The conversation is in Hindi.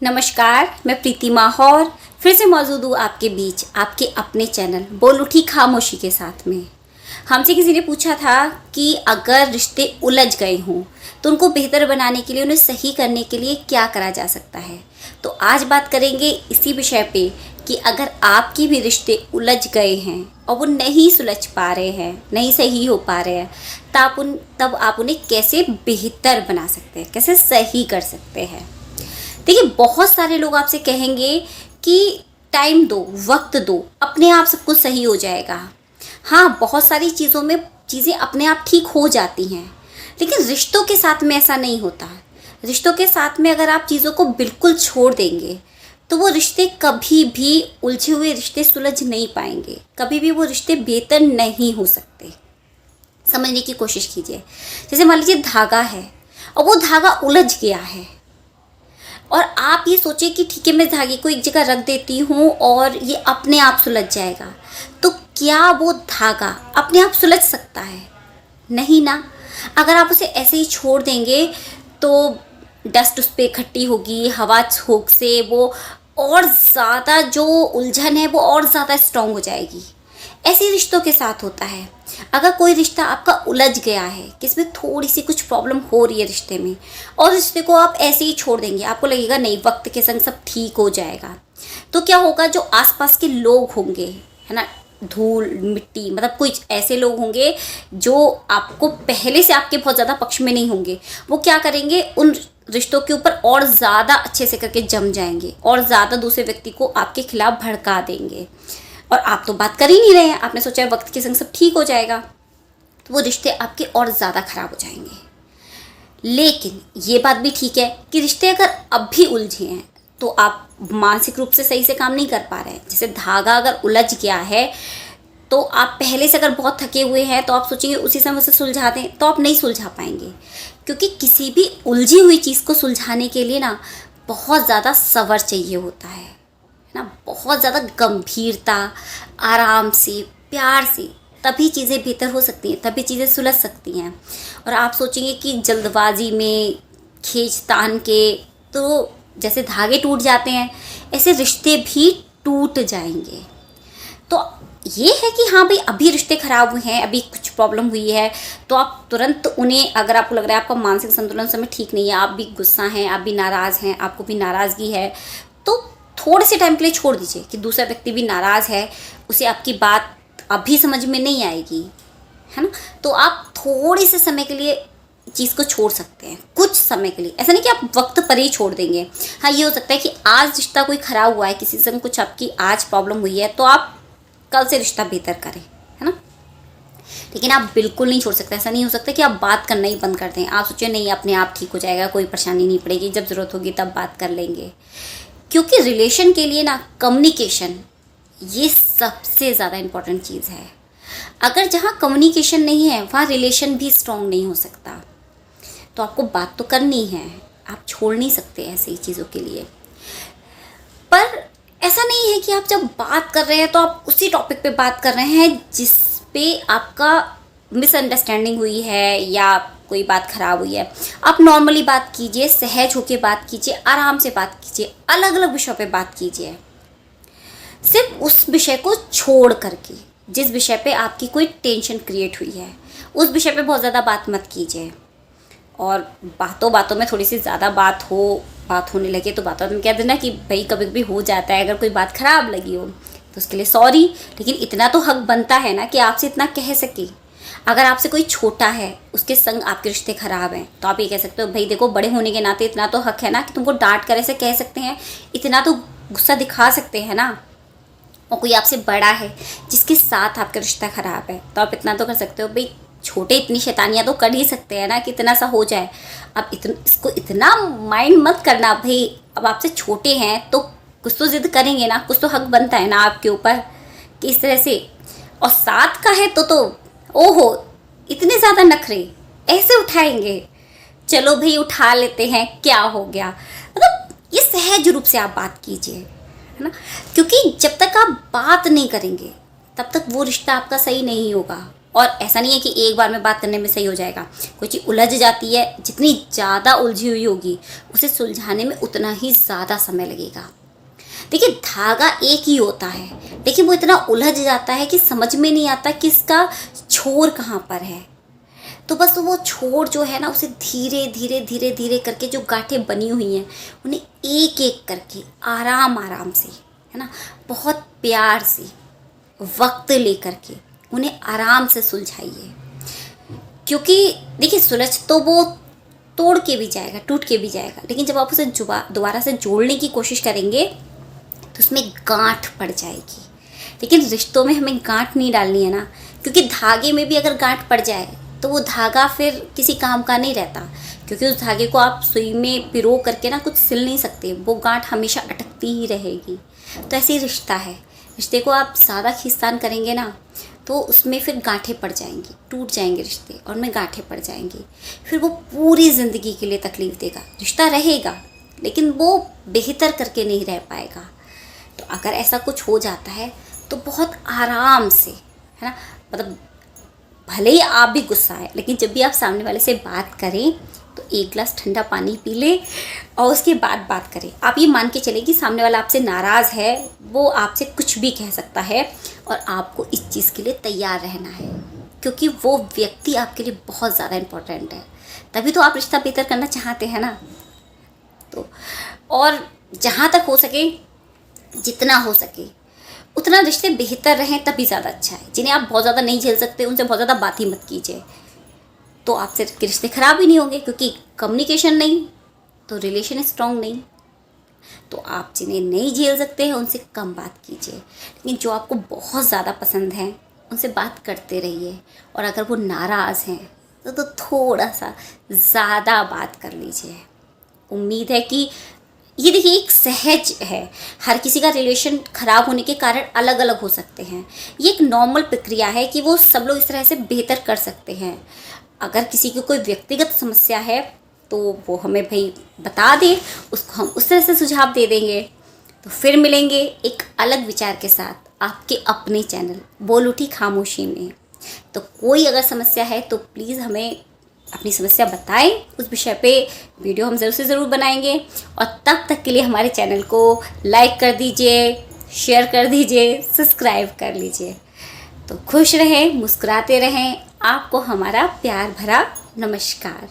नमस्कार, मैं प्रीति माहौर फिर से मौजूद हूँ आपके बीच, आपके अपने चैनल बोल उठी खामोशी के साथ में। हमसे किसी ने पूछा था कि अगर रिश्ते उलझ गए हों तो उनको बेहतर बनाने के लिए, उन्हें सही करने के लिए क्या करा जा सकता है। तो आज बात करेंगे इसी विषय पे कि अगर आपकी भी रिश्ते उलझ गए हैं और वो नहीं सुलझ पा रहे हैं, नहीं सही हो पा रहे हैं, तब आप उन्हें कैसे बेहतर बना सकते हैं, कैसे सही कर सकते हैं। देखिए, बहुत सारे लोग आपसे कहेंगे कि टाइम दो, वक्त दो, अपने आप सब कुछ सही हो जाएगा। हाँ, बहुत सारी चीज़ों में चीज़ें अपने आप ठीक हो जाती हैं, लेकिन रिश्तों के साथ में ऐसा नहीं होता। रिश्तों के साथ में अगर आप चीज़ों को बिल्कुल छोड़ देंगे तो वो रिश्ते कभी भी, उलझे हुए रिश्ते सुलझ नहीं पाएंगे, कभी भी वो रिश्ते बेहतर नहीं हो सकते। समझने की कोशिश कीजिए। जैसे मान लीजिए धागा है और वो धागा उलझ गया है और आप ये सोचिए कि ठीक है, मैं धागे को एक जगह रख देती हूँ और ये अपने आप सुलझ जाएगा, तो क्या वो धागा अपने आप सुलझ सकता है? नहीं ना। अगर आप उसे ऐसे ही छोड़ देंगे तो डस्ट उस पर इकट्ठी होगी, हवा झोंक से वो और ज़्यादा, जो उलझन है वो और ज़्यादा स्ट्रॉन्ग हो जाएगी। ऐसे रिश्तों के साथ होता है। अगर कोई रिश्ता आपका उलझ गया है कि इसमें थोड़ी सी कुछ प्रॉब्लम हो रही है रिश्ते में, और रिश्ते को आप ऐसे ही छोड़ देंगे, आपको लगेगा नहीं वक्त के संग सब ठीक हो जाएगा, तो क्या होगा, जो आसपास के लोग होंगे, है ना, धूल मिट्टी, मतलब कुछ ऐसे लोग होंगे जो आपको पहले से आपके बहुत ज़्यादा पक्ष में नहीं होंगे, वो क्या करेंगे, उन रिश्तों के ऊपर और ज़्यादा अच्छे से करके जम जाएंगे और ज़्यादा दूसरे व्यक्ति को आपके खिलाफ भड़का देंगे। और आप तो बात कर ही नहीं रहे हैं, आपने सोचा वक्त के संग सब ठीक हो जाएगा, तो वो रिश्ते आपके और ज़्यादा ख़राब हो जाएंगे। लेकिन ये बात भी ठीक है कि रिश्ते अगर अब भी उलझे हैं तो आप मानसिक रूप से सही से काम नहीं कर पा रहे हैं। जैसे धागा अगर उलझ गया है तो आप पहले से अगर बहुत थके हुए हैं तो आप सोचेंगे उसी समय उसे सुलझा दें, तो आप नहीं सुलझा पाएंगे, क्योंकि किसी भी उलझी हुई चीज़ को सुलझाने के लिए ना बहुत ज़्यादा सब्र चाहिए होता है ना, बहुत ज़्यादा गंभीरता, आराम से, प्यार से, तभी चीज़ें बेहतर हो सकती हैं, तभी चीज़ें सुलझ सकती हैं। और आप सोचेंगे कि जल्दबाजी में, खींचतान के, तो जैसे धागे टूट जाते हैं ऐसे रिश्ते भी टूट जाएंगे। तो ये है कि हाँ भाई, अभी रिश्ते ख़राब हुए हैं, अभी कुछ प्रॉब्लम हुई है, तो आप तुरंत उन्हें, अगर आपको लग रहा है आपका मानसिक संतुलन समय ठीक नहीं है, आप भी गुस्सा हैं, आप भी नाराज़ हैं, आपको भी नाराज़गी है, तो थोड़े से टाइम के लिए छोड़ दीजिए कि दूसरा व्यक्ति भी नाराज़ है, उसे आपकी बात अभी समझ में नहीं आएगी, है ना, तो आप थोड़े से समय के लिए चीज़ को छोड़ सकते हैं, कुछ समय के लिए। ऐसा नहीं कि आप वक्त पर ही छोड़ देंगे। हाँ, ये हो सकता है कि आज रिश्ता कोई ख़राब हुआ है, किसी से कुछ आपकी आज प्रॉब्लम हुई है, तो आप कल से रिश्ता बेहतर करें, है ना, लेकिन आप बिल्कुल नहीं छोड़ सकते। ऐसा नहीं हो सकता कि आप बात करना ही बंद कर दें। आप सोचिए नहीं, अपने आप ठीक हो जाएगा, कोई परेशानी नहीं पड़ेगी, जब ज़रूरत होगी तब बात कर लेंगे। क्योंकि रिलेशन के लिए ना कम्युनिकेशन ये सबसे ज़्यादा इम्पॉर्टेंट चीज़ है। अगर जहाँ कम्युनिकेशन नहीं है वहाँ रिलेशन भी स्ट्रॉन्ग नहीं हो सकता। तो आपको बात तो करनी है, आप छोड़ नहीं सकते ऐसी चीज़ों के लिए। पर ऐसा नहीं है कि आप जब बात कर रहे हैं तो आप उसी टॉपिक पे बात कर रहे हैं जिस पे आपका मिसअंडरस्टैंडिंग हुई है या कोई बात ख़राब हुई है। आप नॉर्मली बात कीजिए, सहज होकर बात कीजिए, आराम से बात कीजिए, अलग अलग विषयों पे बात कीजिए, सिर्फ उस विषय को छोड़ करके, जिस विषय पे आपकी कोई टेंशन क्रिएट हुई है उस विषय पे बहुत ज़्यादा बात मत कीजिए। और बातों बातों में थोड़ी सी ज़्यादा बात होने लगे तो बातों में कह देना कि भाई कभी कभी हो जाता है, अगर कोई बात ख़राब लगी हो तो उसके लिए सॉरी, लेकिन इतना तो हक बनता है ना कि आपसे इतना कह सके। अगर आपसे कोई छोटा है, उसके संग आपके रिश्ते ख़राब हैं, तो आप ये कह सकते हो भाई देखो, बड़े होने के नाते इतना तो हक है ना कि तुमको डांट कर ऐसे कह सकते हैं, इतना तो गुस्सा दिखा सकते हैं ना। और कोई आपसे बड़ा है जिसके साथ आपका रिश्ता ख़राब है, तो आप इतना तो कर सकते हो भाई, छोटे इतनी शैतानियाँ तो कर ही सकते हैं ना कि इतना सा हो जाए। अब इसको इतना माइंड मत करना भाई, अब आपसे छोटे हैं तो कुछ तो ज़िद करेंगे ना, कुछ तो हक बनता है ना आपके ऊपर कि इस तरह से। और साथ का है तो ओहो, इतने ज़्यादा नखरे ऐसे उठाएंगे, चलो भाई उठा लेते हैं, क्या हो गया। मतलब ये सहज रूप से आप बात कीजिए, है ना, क्योंकि जब तक आप बात नहीं करेंगे तब तक वो रिश्ता आपका सही नहीं होगा। और ऐसा नहीं है कि एक बार में बात करने में सही हो जाएगा। कोई चीज़ उलझ जाती है, जितनी ज़्यादा उलझी हुई होगी उसे सुलझाने में उतना ही ज़्यादा समय लगेगा। देखिए, धागा एक ही होता है, लेकिन वो इतना उलझ जाता है कि समझ में नहीं आता कि इसका छोर कहाँ पर है। तो बस वो छोर जो है ना, उसे धीरे धीरे धीरे धीरे करके जो गांठें बनी हुई हैं उन्हें एक एक करके आराम आराम से, है ना, बहुत प्यार से वक्त लेकर के उन्हें आराम से सुलझाइए। क्योंकि देखिए, सुलझ तो वो तोड़ के भी जाएगा, टूट के भी जाएगा, लेकिन जब आप उसे दोबारा से जोड़ने की कोशिश करेंगे तो उसमें गांठ पड़ जाएगी। लेकिन रिश्तों में हमें गांठ नहीं डालनी है ना, क्योंकि धागे में भी अगर गांठ पड़ जाए तो वो धागा फिर किसी काम का नहीं रहता, क्योंकि उस धागे को आप सुई में पिरो करके ना कुछ सिल नहीं सकते, वो गांठ हमेशा अटकती ही रहेगी। तो ऐसे ही रिश्ता है, रिश्ते को आप ज़्यादा खींचतान करेंगे ना तो उसमें फिर गांठें पड़ जाएंगी, टूट जाएंगे रिश्ते और उनमें गांठें पड़ जाएंगी। फिर वो पूरी ज़िंदगी के लिए तकलीफ़ देगा। रिश्ता रहेगा लेकिन वो बेहतर करके नहीं रह पाएगा। तो अगर ऐसा कुछ हो जाता है तो बहुत आराम से, है ना, मतलब भले ही आप भी गुस्सा है, लेकिन जब भी आप सामने वाले से बात करें तो एक गिलास ठंडा पानी पी ले और उसके बाद बात करें। आप ये मान के चले कि सामने वाला आपसे नाराज़ है, वो आपसे कुछ भी कह सकता है और आपको इस चीज़ के लिए तैयार रहना है, क्योंकि वो व्यक्ति आपके लिए बहुत ज़्यादा इम्पोर्टेंट है। तभी तो आप रिश्ता बेहतर करना चाहते हैं ना। तो और जहाँ तक हो सके, जितना हो सके उतना रिश्ते बेहतर रहें तभी ज़्यादा अच्छा है। जिन्हें आप बहुत ज़्यादा नहीं झेल सकते उनसे बहुत ज़्यादा बात ही मत कीजिए, तो आपसे रिश्ते ख़राब ही नहीं होंगे, क्योंकि कम्युनिकेशन नहीं तो रिलेशन स्ट्रॉन्ग नहीं। तो आप जिन्हें नहीं झेल सकते हैं उनसे कम बात कीजिए, लेकिन जो आपको बहुत ज़्यादा पसंद हैं उनसे बात करते रहिए। और अगर वो नाराज़ हैं तो थोड़ा सा ज़्यादा बात कर लीजिए। उम्मीद है कि ये देखिए एक सहज है, हर किसी का रिलेशन ख़राब होने के कारण अलग अलग हो सकते हैं। ये एक नॉर्मल प्रक्रिया है कि वो सब लोग इस तरह से बेहतर कर सकते हैं। अगर किसी की कोई व्यक्तिगत समस्या है तो वो हमें भाई बता दे, उसको हम उस तरह से सुझाव दे देंगे। तो फिर मिलेंगे एक अलग विचार के साथ आपके अपने चैनल बोल उठी खामोशी में। तो कोई अगर समस्या है तो प्लीज़ हमें अपनी समस्या बताएं, उस विषय पे वीडियो हम ज़रूर से ज़रूर बनाएंगे। और तब तक के लिए हमारे चैनल को लाइक कर दीजिए, शेयर कर दीजिए, सब्सक्राइब कर लीजिए। तो खुश रहें, मुस्कुराते रहें। आपको हमारा प्यार भरा नमस्कार।